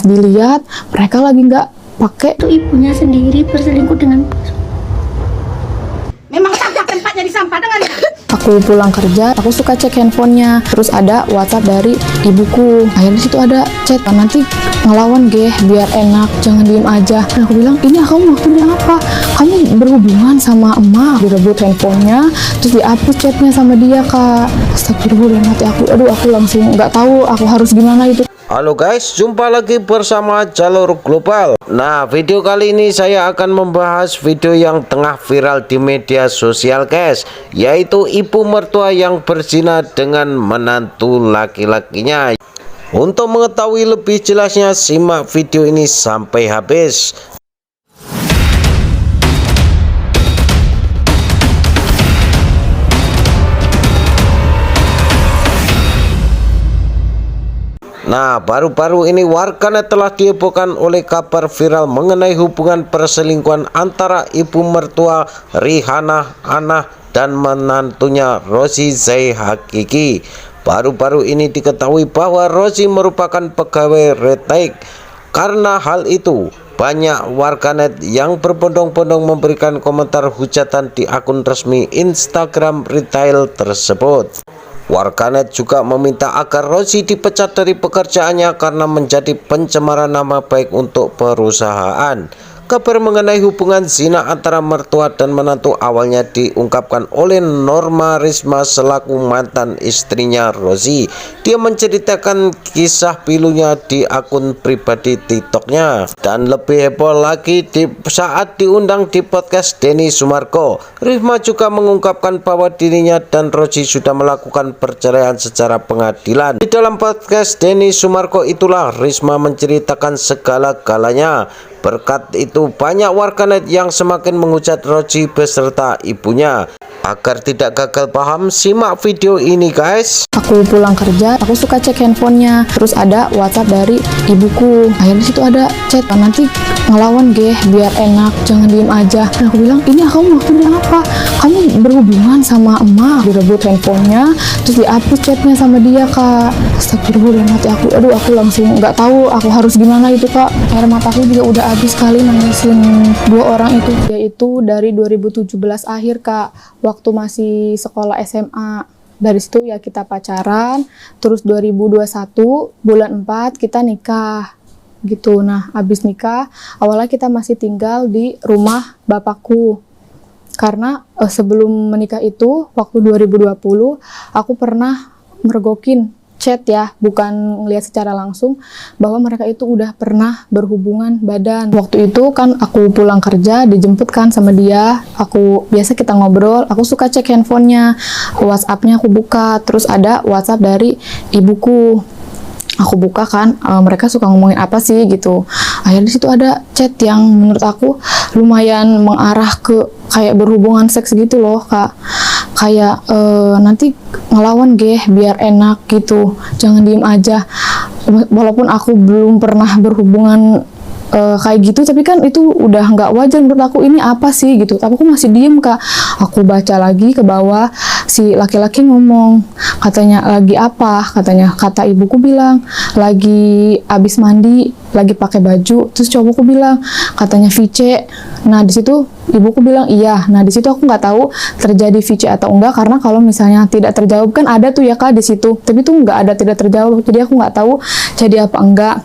Pas dilihat mereka lagi nggak pakai. Itu ibunya sendiri berselingkuh dengan memang sampah tempatnya di sampah dengan Aku pulang kerja, aku suka cek handphonenya, terus ada WhatsApp dari ibuku. Akhirnya di situ ada chat, nanti ngelawan geh biar enak, jangan diem aja. Dan aku bilang, ini kamu maksudnya apa? Kamu berhubungan sama emak. Direbut handphonenya, terus dihapus chatnya sama dia, Kak. Astagfirullah, nanti aku langsung nggak tahu aku harus gimana itu. Halo guys, jumpa lagi bersama Jalur Global. Nah, video kali ini saya akan membahas video yang tengah viral di media sosial guys, yaitu ibu mertua yang berzina dengan menantu laki-lakinya. Untuk mengetahui lebih jelasnya, simak video ini sampai habis. Nah, baru-baru ini warganet telah dihebohkan oleh kabar viral mengenai hubungan perselingkuhan antara ibu mertua Rihanna Anah dan menantunya Rozi Zai Hakiki. Baru-baru ini diketahui bahwa Rozi merupakan pegawai retail. Karena hal itu, banyak warganet yang berbondong-bondong memberikan komentar hujatan di akun resmi Instagram retail tersebut. Warganet juga meminta agar Rozi dipecat dari pekerjaannya karena menjadi pencemaran nama baik untuk perusahaan. Kabar mengenai hubungan zina antara mertua dan menantu awalnya diungkapkan oleh Norma Risma selaku mantan istrinya Rozi. Dia menceritakan kisah pilunya di akun pribadi TikToknya. Dan lebih heboh lagi saat diundang di podcast Denny Sumarko, Risma juga mengungkapkan bahwa dirinya dan Rozi sudah melakukan perceraian secara pengadilan. Di dalam podcast Denny Sumarko itulah Risma menceritakan segala-galanya. Berkat itu banyak warganet yang semakin menghujat Rozi beserta ibunya. Agar tidak gagal paham, simak video ini guys. Aku pulang kerja, aku suka cek handphonenya, terus ada WhatsApp dari ibuku. Akhirnya di situ ada chat, nanti ngelawan geh biar enak, jangan diem aja. Dan aku bilang, ini kamu maksudnya apa? Kamu berhubungan sama emak. Direbut handphonenya, terus dihapus chatnya sama dia, Kak. Astagfirullah, nanti aku langsung nggak tahu aku harus gimana itu, Kak. Air mataku juga udah habis kali nangisin dua orang itu. Yaitu dari 2017 akhir, Kak, waktu masih sekolah SMA. Dari situ ya kita pacaran, terus 2021 bulan 4 kita nikah gitu. Nah, habis nikah awalnya kita masih tinggal di rumah bapakku. Karena sebelum menikah itu waktu 2020 aku pernah mergokin chat ya, bukan ngelihat secara langsung bahwa mereka itu udah pernah berhubungan badan. Waktu itu kan aku pulang kerja, dijemput kan sama dia. Biasa kita ngobrol, aku suka cek handphonenya, WhatsApp-nya aku buka, terus ada WhatsApp dari ibuku. Aku buka kan, mereka suka ngomongin apa sih gitu. Akhirnya di situ ada chat yang menurut aku lumayan mengarah ke kayak berhubungan seks gitu loh, Kak. Kayak nanti ngelawan geh biar enak gitu, jangan diem aja. Walaupun aku belum pernah berhubungan kayak gitu, tapi kan itu udah nggak wajar menurut aku. Ini apa sih gitu, tapi aku masih diem, Kak. Aku baca lagi ke bawah, si laki-laki ngomong, katanya lagi apa, kata ibuku bilang lagi abis mandi, lagi pakai baju. Terus cowokku bilang katanya VC. Nah di situ ibuku bilang iya. Nah di situ aku nggak tahu terjadi VC atau enggak, karena kalau misalnya tidak terjawab kan ada tuh ya, Kak, di situ, tapi tuh nggak ada, tidak terjawab. Jadi aku nggak tahu jadi apa enggak.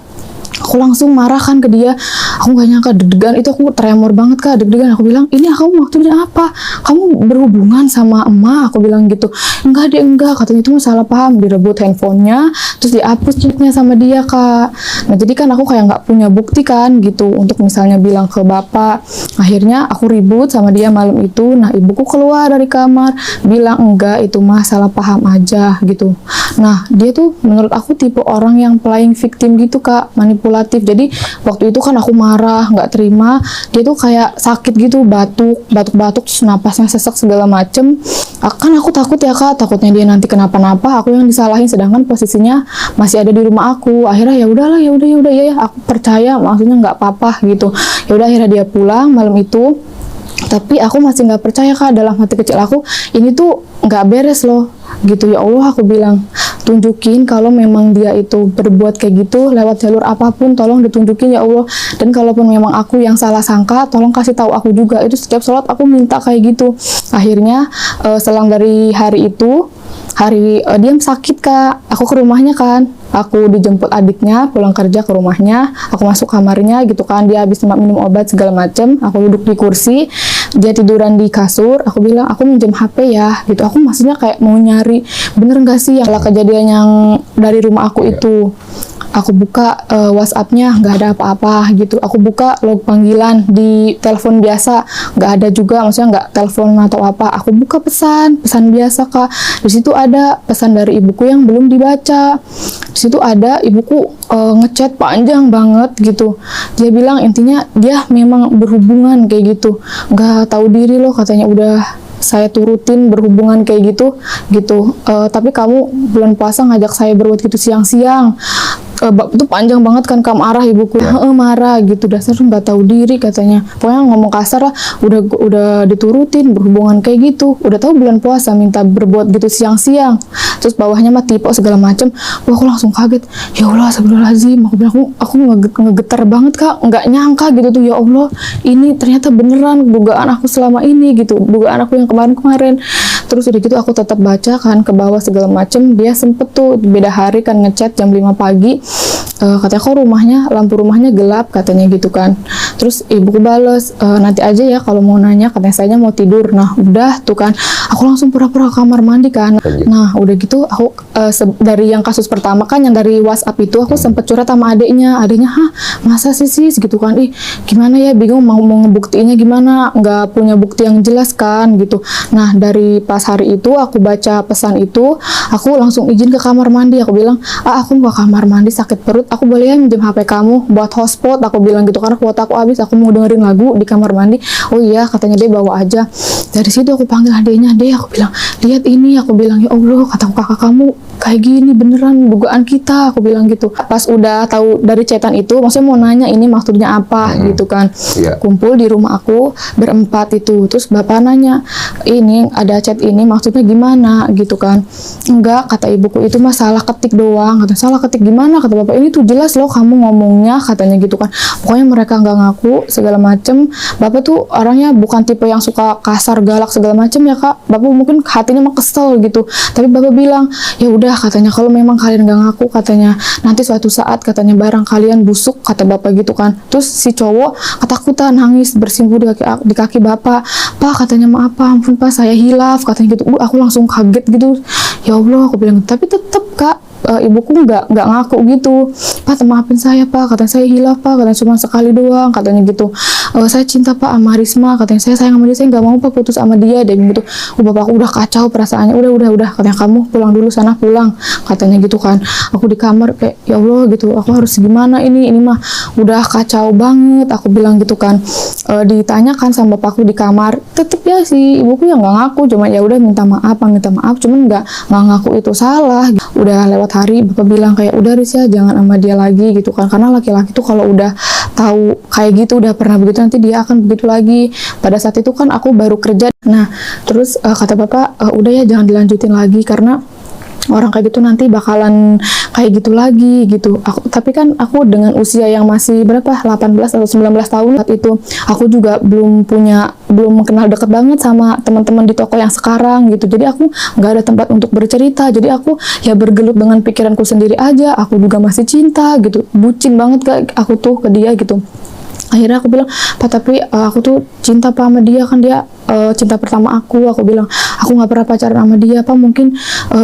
Aku langsung marah kan ke dia. Aku gak nyangka, deg-degan itu, aku tremor banget, Kak, deg-degan. Aku bilang, ini kamu maksudnya apa? Kamu berhubungan sama emak? Aku bilang gitu. Enggak deh, enggak, katanya itu salah paham. Direbut handphonenya, terus dihapus chatnya sama dia, Kak. Nah jadi kan aku kayak nggak punya bukti kan gitu untuk misalnya bilang ke bapak. Akhirnya aku ribut sama dia malam itu. Nah ibuku keluar dari kamar bilang enggak, itu mah salah paham aja gitu. Nah dia tuh menurut aku tipe orang yang playing victim gitu, Kak, manipulatif. Jadi waktu itu kan aku marah, nggak terima. Dia tuh kayak sakit gitu, batuk, terus napasnya sesak segala macem. Kan aku takut ya, Kak, takutnya dia nanti kenapa-napa, aku yang disalahin, sedangkan posisinya masih ada di rumah aku. Akhirnya ya udahlah, ya aku percaya, maksudnya nggak apa-apa gitu. Ya udah, akhirnya dia pulang malam itu. Tapi aku masih nggak percaya, Kak, dalam hati kecil aku, ini tuh nggak beres loh gitu. Ya Allah, aku bilang. tunjukin kalau memang dia itu berbuat kayak gitu lewat jalur apapun, tolong ditunjukin ya Allah. Dan kalaupun memang aku yang salah sangka, tolong kasih tahu aku juga. Itu setiap sholat aku minta kayak gitu. Akhirnya selang dari hari itu, dia sakit Kak, aku ke rumahnya kan, aku dijemput adiknya pulang kerja ke rumahnya, aku masuk kamarnya gitu kan, dia habis minum obat segala macem, aku duduk di kursi, dia tiduran di kasur, aku bilang aku minjem HP ya gitu, aku maksudnya kayak mau nyari bener nggak sih yang kejadian yang dari rumah aku itu. Aku buka WhatsApp-nya, nggak ada apa-apa gitu. Aku buka log panggilan di telepon biasa, nggak ada juga, maksudnya nggak telepon atau apa. Aku buka pesan biasa Kak. Di situ ada pesan dari ibuku yang belum dibaca. Di situ ada ibuku ngechat panjang banget gitu. Dia bilang intinya dia memang berhubungan kayak gitu, nggak tahu diri loh katanya, udah saya turutin berhubungan kayak gitu. Tapi kamu bulan puasa ngajak saya berbuat gitu siang-siang. Itu panjang banget kan, Kak, marah ibuku. Marah gitu, dasar nggak tahu diri katanya. Pokoknya ngomong kasar lah, udah diturutin berhubungan kayak gitu. Udah tahu bulan puasa minta berbuat gitu siang-siang. Terus bawahnya mah tipe segala macem. Wah, aku langsung kaget. Ya Allah, astagfirullahaladzim. Aku bilang aku ngegetar banget Kak, nggak nyangka gitu tuh. Ya Allah, ini ternyata beneran dugaan aku selama ini gitu. Dugaan aku yang kemarin-kemarin. Terus udah gitu aku tetap baca kan ke bawah segala macem. Dia sempet tuh beda hari kan ngechat jam 5 pagi. Katanya kok lampu rumahnya gelap katanya gitu kan. Terus ibuku bales, nanti aja ya kalau mau nanya, katanya saya mau tidur. Nah udah tuh kan, aku langsung pura-pura kamar mandi kan. Nah udah gitu aku dari yang kasus pertama kan, yang dari WhatsApp itu aku sempet curhat sama adiknya, hah masa sih gitu kan, gimana ya, bingung mau ngebuktiinnya gimana, nggak punya bukti yang jelas kan gitu. Nah dari pas hari itu aku baca pesan itu, aku langsung izin ke kamar mandi. Aku bilang, aku mau ke kamar mandi sakit perut, aku boleh ya minjem HP kamu buat hotspot, aku bilang gitu, karena kuota aku habis, aku mau dengerin lagu di kamar mandi. Oh iya katanya, dia bawa aja. Dari situ aku panggil adiknya, aku bilang lihat ini, aku bilang ya Allah, kataku kakak kamu kayak gini beneran dugaan kita, aku bilang gitu. Pas udah tahu dari chatan itu, maksudnya mau nanya ini maksudnya apa gitu kan. Kumpul di rumah aku berempat itu, terus bapak nanya, ini ada chat ini maksudnya gimana gitu kan. Enggak, kata ibuku, itu masalah ketik doang. Kata, salah ketik gimana? Kata bapak, ini tuh jelas loh kamu ngomongnya katanya gitu kan. Pokoknya mereka nggak ngaku segala macem. Bapak tuh orangnya bukan tipe yang suka kasar galak segala macem ya Kak. Bapak mungkin hatinya mah kesel gitu, tapi bapak bilang ya udah katanya, kalau memang kalian nggak ngaku katanya, nanti suatu saat katanya barang kalian busuk, kata bapak gitu kan. Terus si cowok ketakutan, nangis bersimpuh di kaki bapak. Pak katanya, maaf Pak, ampun Pak, saya hilaf katanya gitu. Aku langsung kaget gitu. Ya Allah, aku bilang, tapi tetep Kak, ibuku nggak ngaku gitu. Pak maafin saya Pak, katanya saya hilaf Pak, katanya cuma sekali doang katanya gitu. Saya cinta Pak sama Risma, katanya saya sayang sama dia, saya nggak mau Pak putus sama dia deh gitu. Bapakku udah kacau perasaannya, udah katanya, kamu pulang dulu sana, pulang katanya gitu kan. Aku di kamar kayak ya Allah gitu, aku harus gimana ini mah udah kacau banget, aku bilang gitu kan. Ditanyakan sama bapakku di kamar, tetep ya si ibuku yang nggak ngaku, cuma ya udah minta maaf, cuman nggak ngaku itu salah. Udah lewat hari, bapak bilang kayak udah Riz ya, jangan sama dia lagi gitu kan, karena laki-laki tuh kalau udah tahu kayak gitu, udah pernah begitu, nanti dia akan begitu lagi. Pada saat itu kan aku baru kerja. Nah terus kata bapak, udah ya jangan dilanjutin lagi, karena orang kayak gitu nanti bakalan kayak gitu lagi gitu. Tapi kan aku dengan usia yang masih berapa, 18 atau 19 tahun saat itu, aku juga belum kenal deket banget sama teman-teman di toko yang sekarang gitu. Jadi aku nggak ada tempat untuk bercerita. Jadi aku ya bergelut dengan pikiranku sendiri aja. Aku juga masih cinta gitu, bucin banget aku tuh ke dia gitu. Akhirnya aku bilang, Pak tapi aku tuh cinta Pak sama dia, kan dia cinta pertama aku bilang, aku nggak pernah pacaran sama dia Pak, mungkin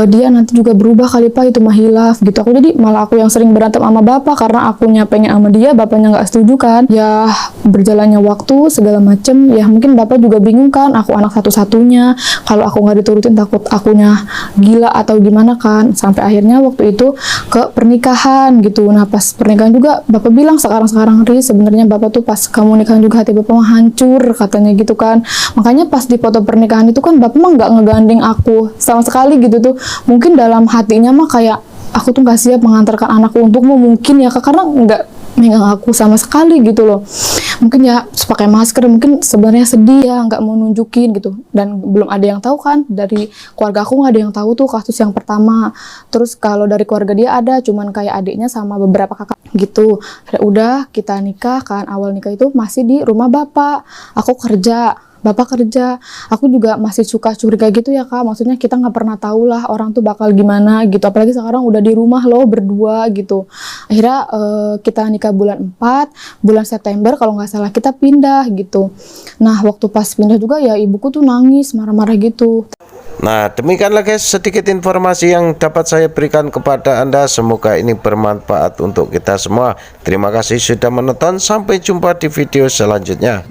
dia nanti juga berubah kali Pak, itu mah hilaf gitu. Aku jadi malah aku yang sering berantem sama bapak, karena akunya pengen sama dia, bapaknya nggak setuju kan. Ya berjalannya waktu segala macem, ya mungkin bapak juga bingung kan, aku anak satu-satunya, kalau aku nggak diturutin takut akunya gila atau gimana kan. Sampai akhirnya waktu itu ke pernikahan gitu. Nah pas pernikahan juga bapak bilang, sekarang Riz, sebenarnya bapak tuh pas kamu nikah juga hati bapak mah hancur katanya gitu kan. Makanya pas di foto pernikahan itu kan bapak mah nggak ngegandeng aku sama sekali gitu tuh. Mungkin dalam hatinya mah kayak, aku tuh nggak siap mengantarkan anakku untukmu mungkin ya Kak, karena nggak megang aku sama sekali gitu loh. mungkin ya pakai masker, mungkin sebenarnya sedih ya, nggak mau nunjukin gitu, dan belum ada yang tahu kan, dari keluarga aku nggak ada yang tahu tuh kasus yang pertama. Terus kalau dari keluarga dia ada, cuman kayak adiknya sama beberapa kakak gitu. Udah kita nikah kan, awal nikah itu masih di rumah bapak, aku kerja, bapak kerja. Aku juga masih suka curiga gitu ya kak, maksudnya kita nggak pernah tahu lah orang tuh bakal gimana gitu, apalagi sekarang udah di rumah loh berdua gitu. Akhirnya kita nikah bulan 4, bulan September kalau nggak salah kita pindah gitu. Nah waktu pas pindah juga ya ibuku tuh nangis marah-marah gitu. Nah, demikianlah guys sedikit informasi yang dapat saya berikan kepada Anda. Semoga ini bermanfaat untuk kita semua. Terima kasih sudah menonton. Sampai jumpa di video selanjutnya.